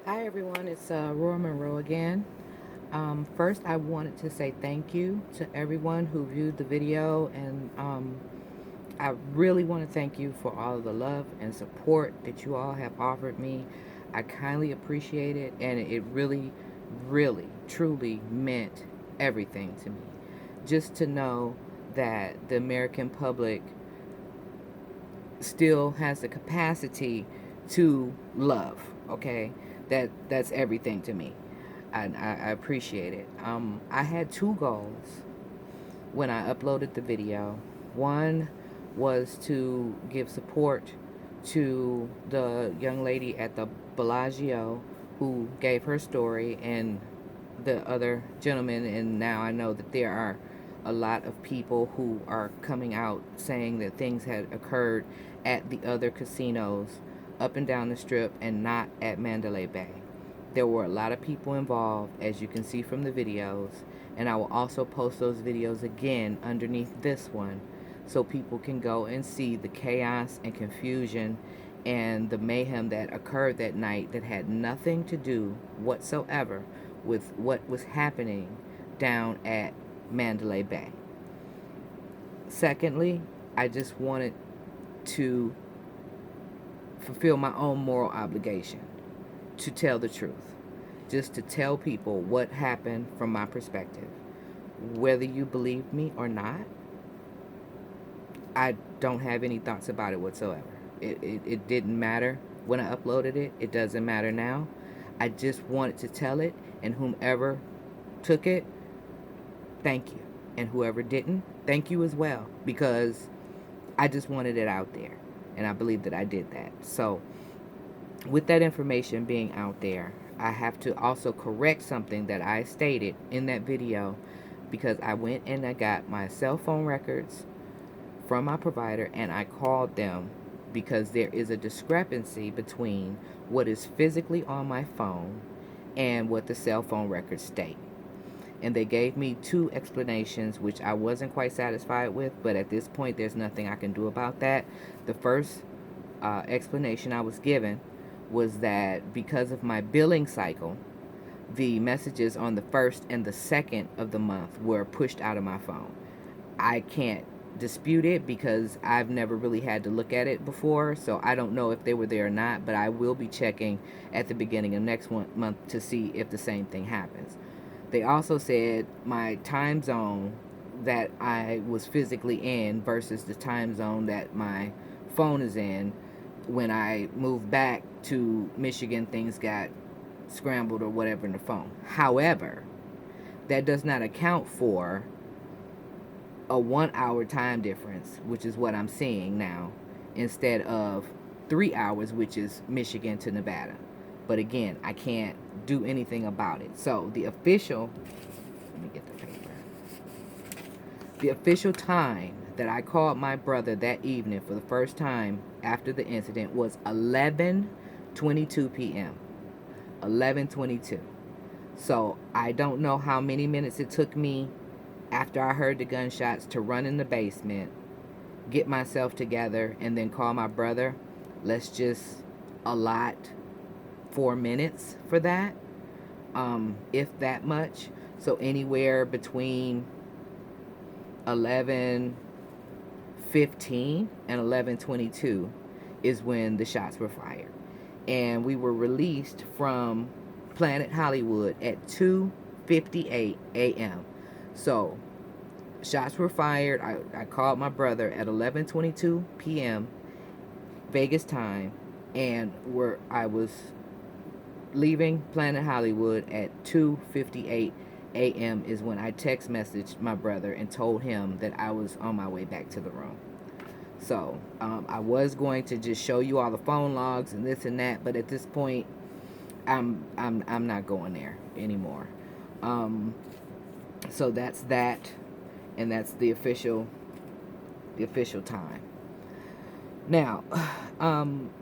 Hi everyone, it's Roar Monroe again. First, I wanted to say thank you to everyone who viewed the video, and I really want to thank you for all of the love and support that you all have offered me. I kindly appreciate it, and it really, really, truly meant everything to me. Just to know that the American public still has the capacity to love. Okay, that's everything to me. I appreciate it. I had two goals when I uploaded the video. One was to give support to the young lady at the Bellagio who gave her story, and the other gentleman, and now I know that there are a lot of people who are coming out saying that things had occurred at the other casinos up and down the strip and not at Mandalay Bay. There were a lot of people involved, as you can see from the videos, and I will also post those videos again underneath this one so people can go and see the chaos and confusion and the mayhem that occurred that night that had nothing to do whatsoever with what was happening down at Mandalay Bay. Secondly, I just wanted to fulfill my own moral obligation to tell the truth, just to tell people what happened from my perspective. Whether you believe me or not, I don't have any thoughts about it whatsoever. It didn't matter when I uploaded it. It doesn't matter now. I just wanted to tell it, and whomever took it, thank you. And whoever didn't, thank you as well, because I just wanted it out there. And I believe that I did that. So, with that information being out there, I have to also correct something that I stated in that video, because I went and I got my cell phone records from my provider and I called them because there is a discrepancy between what is physically on my phone and what the cell phone records state. And they gave me two explanations which I wasn't quite satisfied with, but at this point there's nothing I can do about that. The first explanation I was given was that because of my billing cycle, the messages on the first and the second of the month were pushed out of my phone. I can't dispute it because I've never really had to look at it before, so I don't know if they were there or not, but I will be checking at the beginning of next month to see if the same thing happens. They also said my time zone that I was physically in versus the time zone that my phone is in. When I moved back to Michigan, things got scrambled or whatever in the phone. However, that does not account for a 1 hour time difference, which is what I'm seeing now, instead of 3 hours, which is Michigan to Nevada. But again, I can't do anything about it. So let me get the paper. The official time that I called my brother that evening for the first time after the incident was 11:22 p.m. 11:22. So I don't know how many minutes it took me after I heard the gunshots to run in the basement, get myself together, and then call my brother. Let's just allot 4 minutes for that, if that much. So anywhere between 11:15 and 11:22 is when the shots were fired. And we were released from Planet Hollywood at 2:58 a.m. So shots were fired. I called my brother at 11:22 p.m. Vegas time, and I was leaving Planet Hollywood at 2:58 a.m. is when I text messaged my brother and told him that I was on my way back to the room. So I was going to just show you all the phone logs and this and that, but at this point, I'm not going there anymore. So that's that, and that's the official time. Now,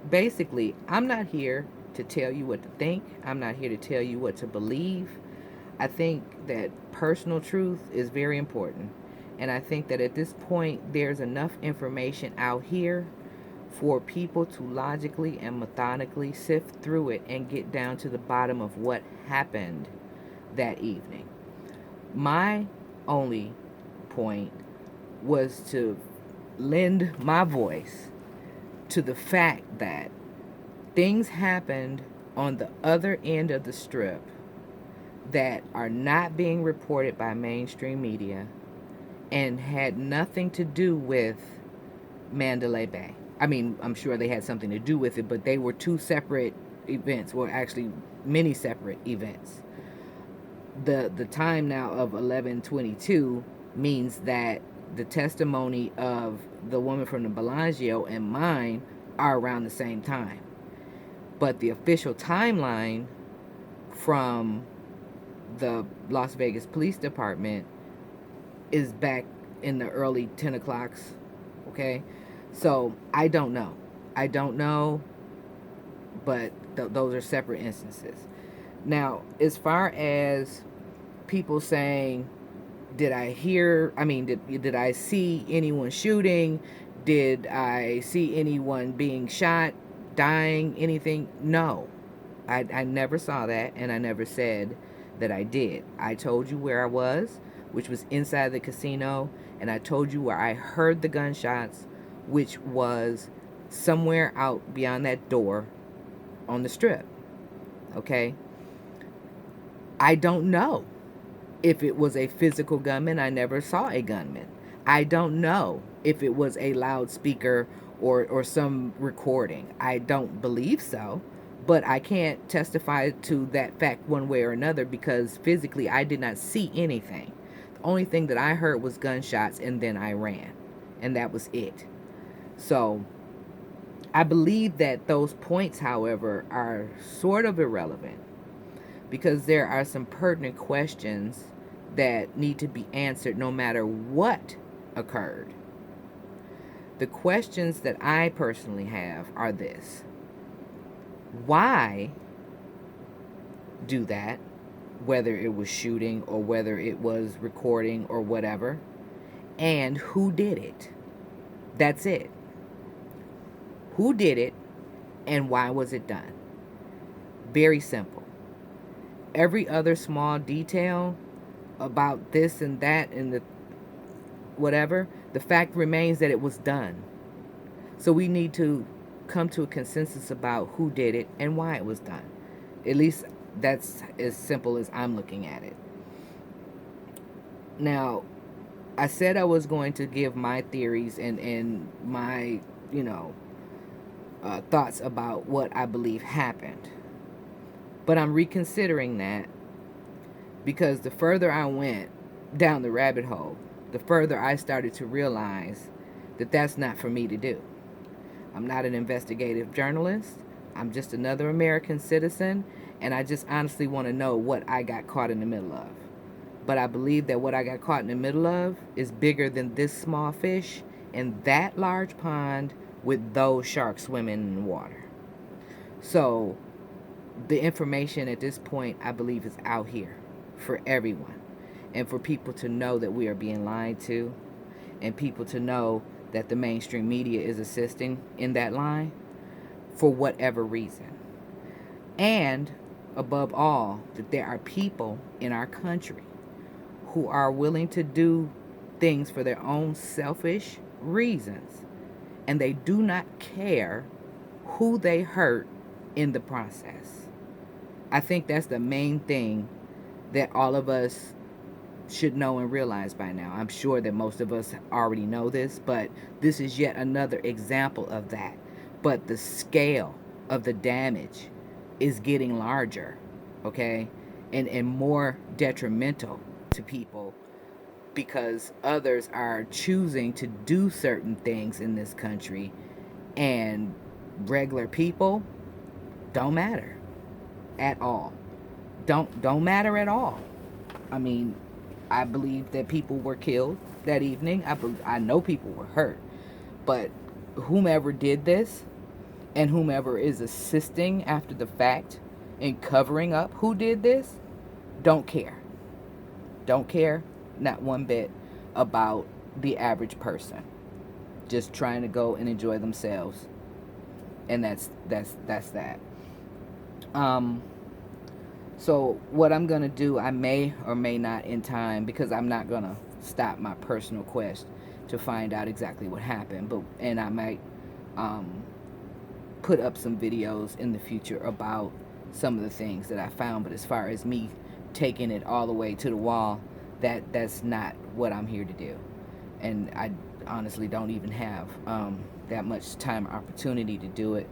basically, I'm not here to tell you what to think. I'm not here to tell you what to believe. I think that personal truth is very important. And I think that at this point, there's enough information out here for people to logically and methodically sift through it and get down to the bottom of what happened that evening. My only point was to lend my voice to the fact that things happened on the other end of the strip that are not being reported by mainstream media and had nothing to do with Mandalay Bay. I mean, I'm sure they had something to do with it, but they were two separate events, well, actually many separate events. The time now of 11/22 means that the testimony of the woman from the Bellagio and mine are around the same time. But the official timeline from the Las Vegas Police Department is back in the early 10 o'clocks. Okay? So I don't know. I don't know, but those are separate instances. Now, as far as people saying, did I see anyone shooting? Did I see anyone being shot, dying, anything? No. I never saw that, and I never said that I did. I told you where I was, which was inside the casino, and I told you where I heard the gunshots, which was somewhere out beyond that door on the strip. Okay? I don't know if it was a physical gunman. I never saw a gunman. I don't know if it was a loudspeaker or some recording. I don't believe so, but I can't testify to that fact one way or another because physically I did not see anything. The only thing that I heard was gunshots, and then I ran, and that was it. So I believe that those points, however, are sort of irrelevant because there are some pertinent questions that need to be answered no matter what occurred. The questions that I personally have are this: why do that, whether it was shooting or whether it was recording or whatever, and who did it? That's it. Who did it and why was it done? Very simple. Every other small detail about this and that and the whatever, the fact remains that it was done. So we need to come to a consensus about who did it and why it was done. At least that's as simple as I'm looking at it. Now, I said I was going to give my theories and my, thoughts about what I believe happened. But I'm reconsidering that because the further I went down the rabbit hole, the further I started to realize that that's not for me to do. I'm not an investigative journalist. I'm just another American citizen, and I just honestly want to know what I got caught in the middle of. But I believe that what I got caught in the middle of is bigger than this small fish in that large pond with those sharks swimming in the water. So the information at this point, I believe, is out here for everyone, and for people to know that we are being lied to, and people to know that the mainstream media is assisting in that lie for whatever reason. And above all, that there are people in our country who are willing to do things for their own selfish reasons, and they do not care who they hurt in the process. I think that's the main thing that all of us should know and realize by now. I'm sure that most of us already know this, but this is yet another example of that. But the scale of the damage is getting larger, okay? And more detrimental to people because others are choosing to do certain things in this country, and regular people don't matter at all. Don't matter at all. I mean, I believe that people were killed that evening. I know people were hurt. But whomever did this and whomever is assisting after the fact in covering up who did this, don't care. Don't care, not one bit, about the average person just trying to go and enjoy themselves And that's that. Um, so what I'm gonna do, I may or may not in time, because I'm not gonna stop my personal quest to find out exactly what happened. And I might um, put up some videos in the future about some of the things that I found. But as far as me taking it all the way to the wall, that's not what I'm here to do. And I honestly don't even have that much time or opportunity to do it.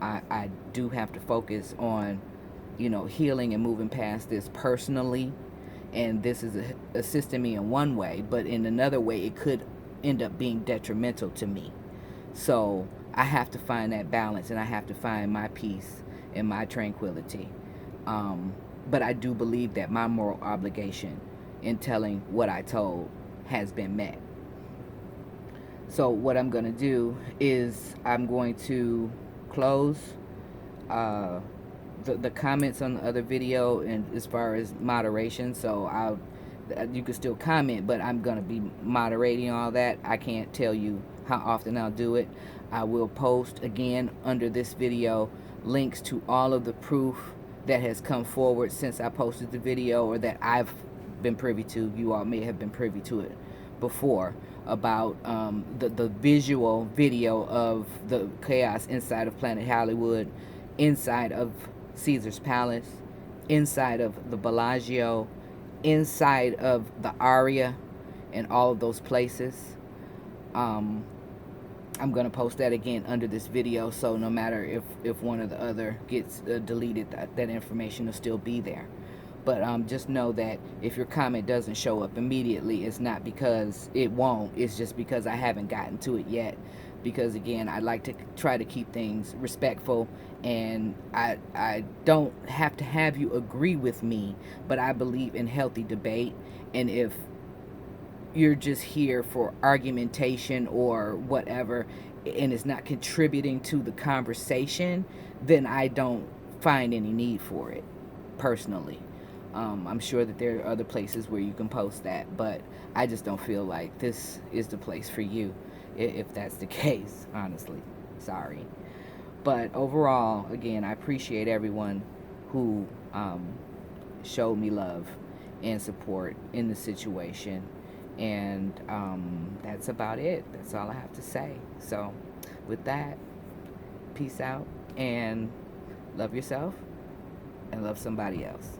I do have to focus on, healing and moving past this personally. And this is assisting me in one way, but in another way, it could end up being detrimental to me. So I have to find that balance, and I have to find my peace and my tranquility. But I do believe that my moral obligation in telling what I told has been met. So what I'm going to do is I'm going to close uh, the comments on the other video, and as far as moderation. So you can still comment, but I'm going to be moderating all that. I can't tell you how often I'll do it. I will post again under this video links to all of the proof that has come forward since I posted the video, or that I've been privy to. You all may have been privy to it before, about the visual video of the chaos inside of Planet Hollywood, inside of Caesar's Palace, inside of the Bellagio, inside of the Aria, and all of those places. I'm going to post that again under this video, so no matter if one or the other gets deleted, that information will still be there. But just know that if your comment doesn't show up immediately, it's not because it won't. It's just because I haven't gotten to it yet. Because again, I like to try to keep things respectful, and I don't have to have you agree with me, but I believe in healthy debate. And if you're just here for argumentation or whatever, and it's not contributing to the conversation, then I don't find any need for it personally. I'm sure that there are other places where you can post that, but I just don't feel like this is the place for you, if that's the case, honestly. Sorry. But overall, again, I appreciate everyone who showed me love and support in the situation. And that's about it. That's all I have to say. So with that, peace out, and love yourself and love somebody else.